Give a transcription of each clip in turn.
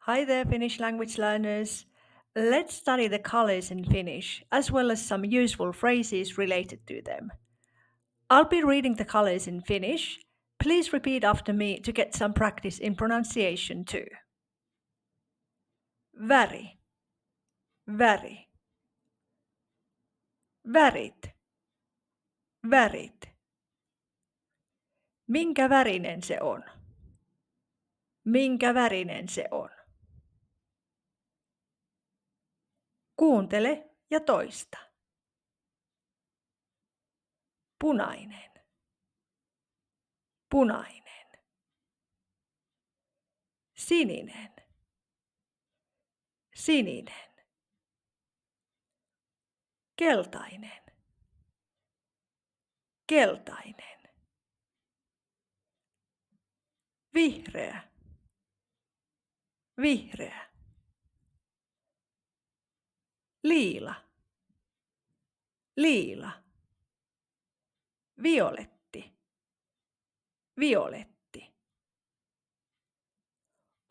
Hi there, Finnish language learners. Let's study the colors in Finnish, as well as some useful phrases related to them. I'll be reading the colors in Finnish. Please repeat after me to get some practice in pronunciation too. Väri, väri, värit, värit. Minkä värinen se on? Minkä värinen se on? Kuuntele ja toista. Punainen, punainen. Sininen, sininen. Keltainen, keltainen. Vihreä, vihreä. Liila, liila. Violetti, violetti.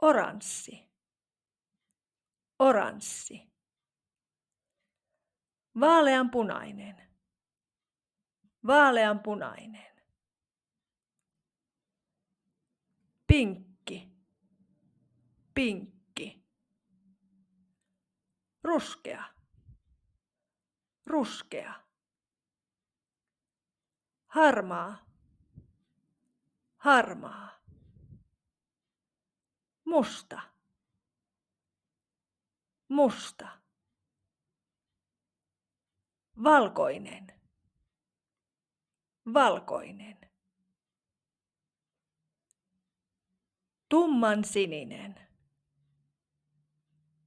Oranssi, oranssi. Vaaleanpunainen, vaaleanpunainen. Pinkki, pinkki. Ruskea, ruskea. Harmaa, harmaa. Musta, musta. Valkoinen, valkoinen. Tummansininen,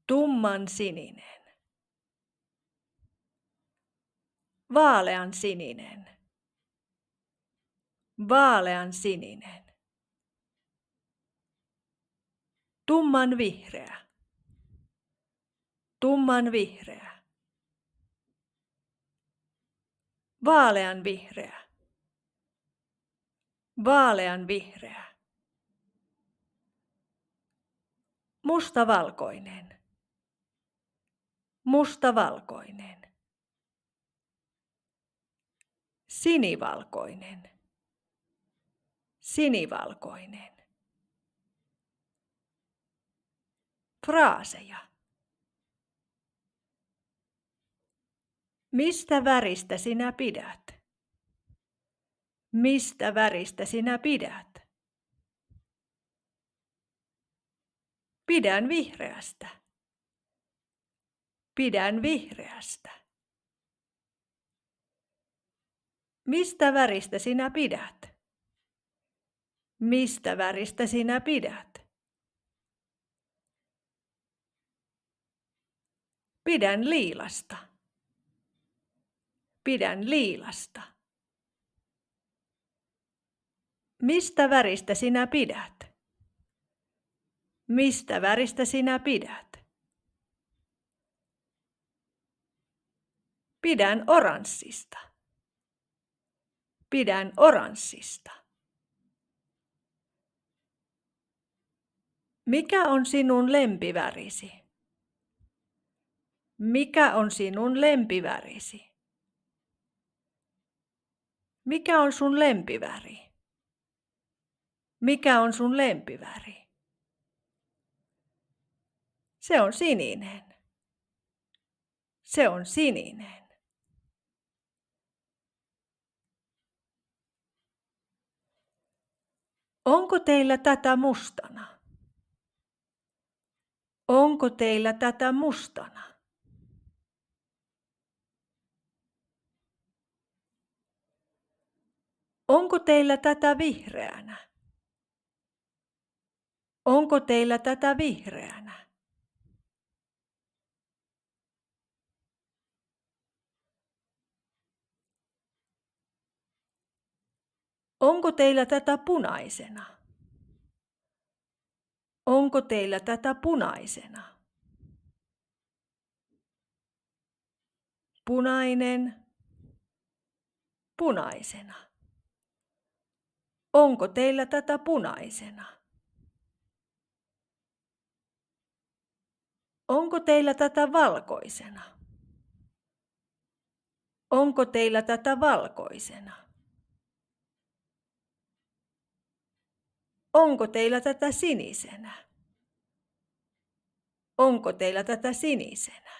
tummansininen. Vaaleansininen, vaaleansininen. Tummanvihreä, tummanvihreä. Vaaleanvihreä, vaaleanvihreä. Mustavalkoinen, mustavalkoinen. Sinivalkoinen, sinivalkoinen. Fraaseja. Mistä väristä sinä pidät? Mistä väristä sinä pidät? Pidän vihreästä. Pidän vihreästä. Mistä väristä sinä pidät? Mistä väristä sinä pidät? Pidän liilasta. Pidän liilasta. Mistä väristä sinä pidät? Mistä väristä sinä pidät? Pidän oranssista. Pidän oranssista. Mikä on sinun lempivärisi? Mikä on sinun lempivärisi? Mikä on sun lempiväri? Mikä on sun lempiväri? Se on sininen. Se on sininen. Onko teillä tätä mustana? Onko teillä tätä mustana? Onko teillä tätä vihreänä? Onko teillä tätä vihreänä? Onko teillä tätä punaisena? Onko teillä tätä punaisena? Punainen, punaisena. Onko teillä tätä punaisena? Onko teillä tätä valkoisena? Onko teillä tätä valkoisena? Onko teillä tätä sinisenä? Onko teillä tätä sinisenä?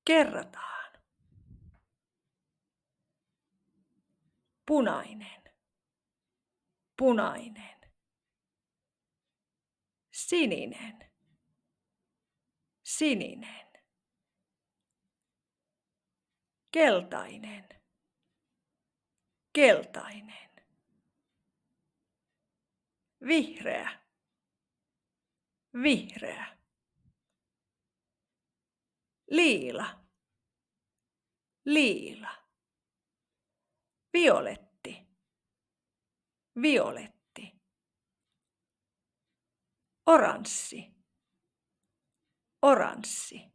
Kerrataan. Punainen. Punainen. Sininen. Sininen. Keltainen. Keltainen. Vihreä. Vihreä. Liila. Liila. Violetti. Violetti. Oranssi. Oranssi.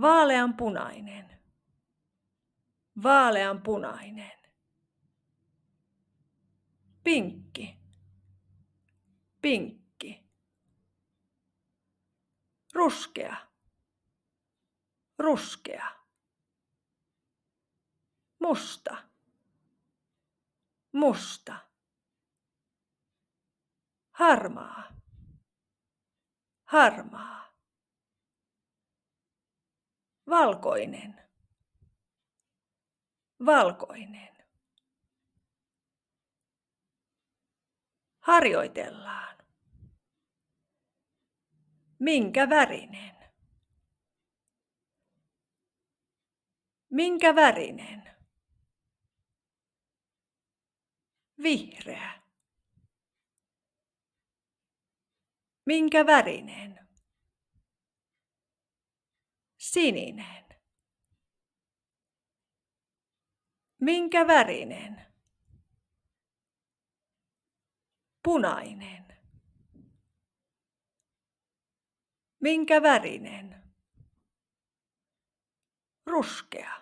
Vaaleanpunainen. Vaaleanpunainen. Pinkki. Pinkki. Ruskea. Ruskea. Musta. Musta. Harmaa. Harmaa. Valkoinen. Valkoinen. Harjoitellaan. Minkä värinen? Minkä värinen? Vihreä. Minkä värinen? Sininen. Minkä värinen? Punainen. Minkä värinen? Ruskea.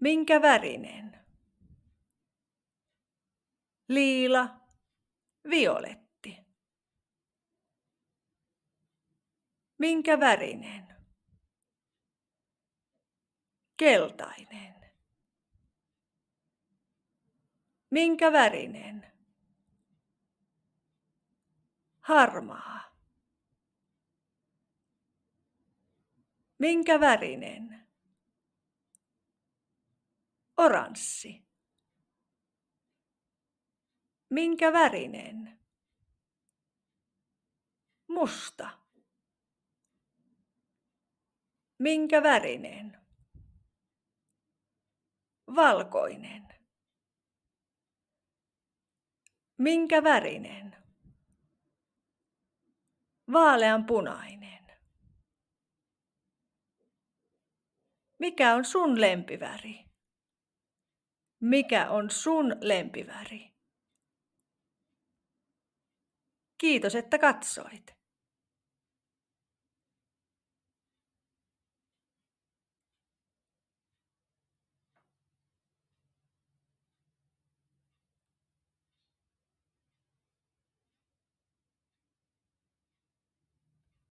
Minkä värinen? Liila. Violetti. Minkä värinen? Keltainen. Minkä värinen? Harmaa. Minkä värinen? Oranssi. Minkä värinen? Musta. Minkä värinen? Valkoinen. Minkä värinen? Vaaleanpunainen. Mikä on sun lempiväri? Mikä on sun lempiväri? Kiitos, että katsoit.